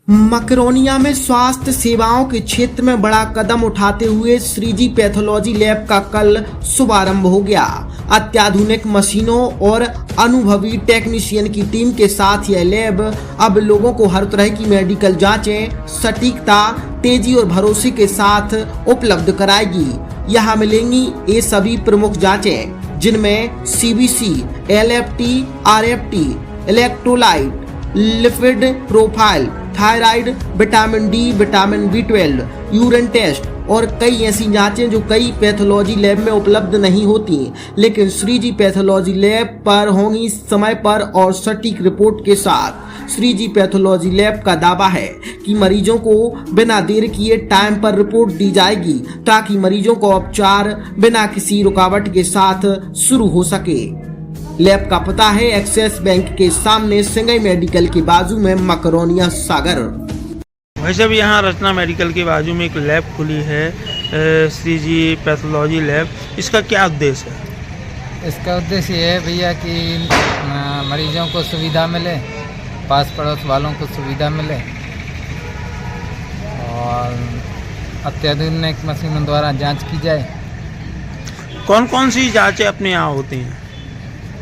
मकरोनिया में स्वास्थ्य सेवाओं के क्षेत्र में बड़ा कदम उठाते हुए श्रीजी पैथोलॉजी लैब का कल शुभारंभ हो गया। अत्याधुनिक मशीनों और अनुभवी टेक्नीशियन की टीम के साथ यह लैब अब लोगों को हर तरह की मेडिकल जांचें सटीकता, तेजी और भरोसे के साथ उपलब्ध कराएगी। यहाँ मिलेंगी ये सभी प्रमुख जांचें जिनमें CBC, LFT, RFT, electrolyte, lipid profile, thyroid, vitamin D, vitamin B12, urine test और कई ऐसी जांचें जो कई पैथोलॉजी लैब में उपलब्ध नहीं होती, लेकिन श्रीजी पैथोलॉजी लैब पर होंगी समय पर और सटीक रिपोर्ट के साथ। श्रीजी पैथोलॉजी लैब का दावा है कि मरीजों को बिना देर किए टाइम पर रिपोर्ट दी जाएगी ताकि मरीजों को उपचार बिना किसी रुकावट के साथ शुरू हो सके। लैब का पता है एक्सिस बैंक के सामने सिंगई मेडिकल के बाजू में मकरोनिया सागर। भाई साहब, यहाँ रचना मेडिकल के बाजू में एक लैब खुली है, श्रीजी पैथोलॉजी लैब। इसका क्या उद्देश्य है? इसका उद्देश्य ये है भैया कि मरीजों को सुविधा मिले, पास पड़ोस वालों को सुविधा मिले और अत्याधुनिक मशीनों द्वारा जांच की जाए। कौन कौन सी जांचें अपने यहाँ होती हैं?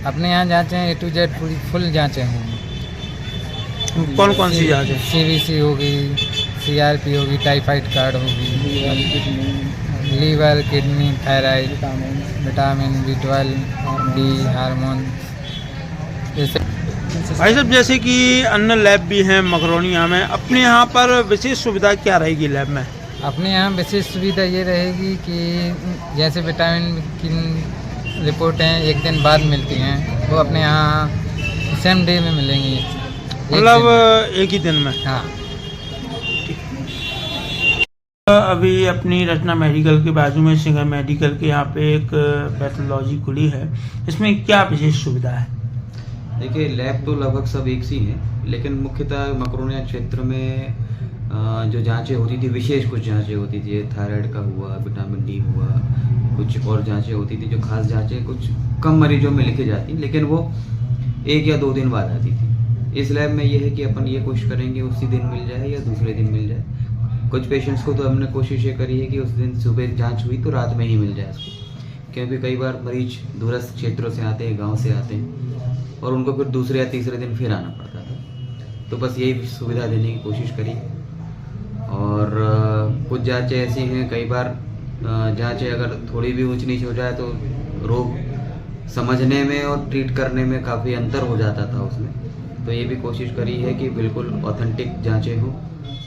अपने यहाँ जांचें A to Z पूरी फुल जांचें होंगी। कौन कौन सी जांचें? CBC होगी, CRP होगी, टाइफाइड कार्ड होगी, liver, kidney, thyroid, vitamin B12, D, hormone. भाई साहब, जैसे कि अन्य लैब भी हैं मकरोनिया में, अपने यहाँ पर विशेष सुविधा क्या रहेगी लैब में? अपने यहाँ विशेष सुविधा ये रहेगी कि जैसे विटामिन की रिपोर्टें एक दिन बाद मिलती हैं, वो अपने यहाँ सेम डे में मिलेंगी। मतलब एक ही दिन में? हाँ। अभी अपनी रचना मेडिकल के बाजू में सिंगर मेडिकल के यहाँ पे एक पैथोलॉजी खुली है, इसमें क्या विशेष सुविधा है? देखिए, लैब तो लगभग सब एक सी हैं, लेकिन मुख्यतः मकरोनिया क्षेत्र में जो जांचें होती थी, विशेष कुछ जांचें होती थी, थायराइड का हुआ, विटामिन D हुआ, कुछ और जांचें होती थी जो खास जांचें कुछ कम मरीजों में लिखी जाती, लेकिन वो 1 या 2 दिन बाद आती थी। इस लैब में ये है कि अपन ये कोशिश करेंगे उसी दिन मिल जाए या दूसरे दिन मिल जाए। कुछ पेशेंट्स को तो हमने कोशिश ये करी है कि उस दिन सुबह जांच हुई तो रात में ही मिल जाए उसको, क्योंकि कई बार मरीज दूरस्थ क्षेत्रों से आते हैं, गाँव से आते हैं और उनको फिर दूसरे या तीसरे दिन फिर आना पड़ता था। तो बस यही सुविधा देने की कोशिश करी। और कुछ जांचें ऐसी हैं, कई बार जांचें अगर थोड़ी भी ऊंच नीच हो जाए तो रोग समझने में और ट्रीट करने में काफ़ी अंतर हो जाता था उसमें। तो ये भी कोशिश करी है कि बिल्कुल ऑथेंटिक जांचें हो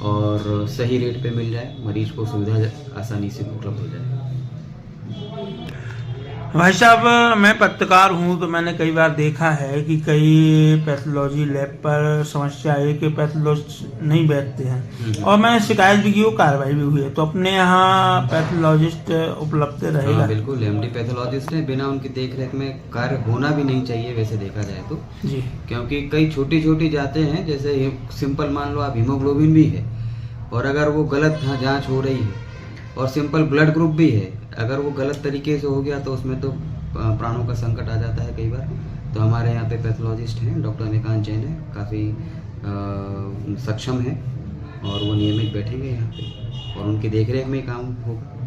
और सही रेट पे मिल जाए, मरीज को सुविधा आसानी से उपलब्ध हो जाए। भाई साहब, मैं पत्रकार हूँ तो मैंने कई बार देखा है कि कई पैथोलॉजी लैब पर समस्या है कि पैथोलॉजिस्ट नहीं बैठते हैं और मैंने शिकायत भी की, वो कार्रवाई भी हुई है। तो अपने यहाँ पैथोलॉजिस्ट उपलब्ध रहेगा? हाँ, बिल्कुल। MD पैथोलॉजिस्ट है, बिना उनकी देख रेख में कार्य होना भी नहीं चाहिए वैसे देखा जाए तो जी, क्योंकि कई छोटी छोटी जाते हैं, जैसे सिंपल मान लो आप हीमोग्लोबिन भी है और अगर वो गलत जाँच हो रही है और सिंपल ब्लड ग्रुप भी है, अगर वो गलत तरीके से हो गया तो उसमें तो प्राणों का संकट आ जाता है कई बार। तो हमारे यहाँ पे पैथोलॉजिस्ट हैं, डॉक्टर निकांत जैन है, काफ़ी सक्षम है और वो नियमित बैठेंगे यहाँ पे और उनकी देखरेख में काम होगा।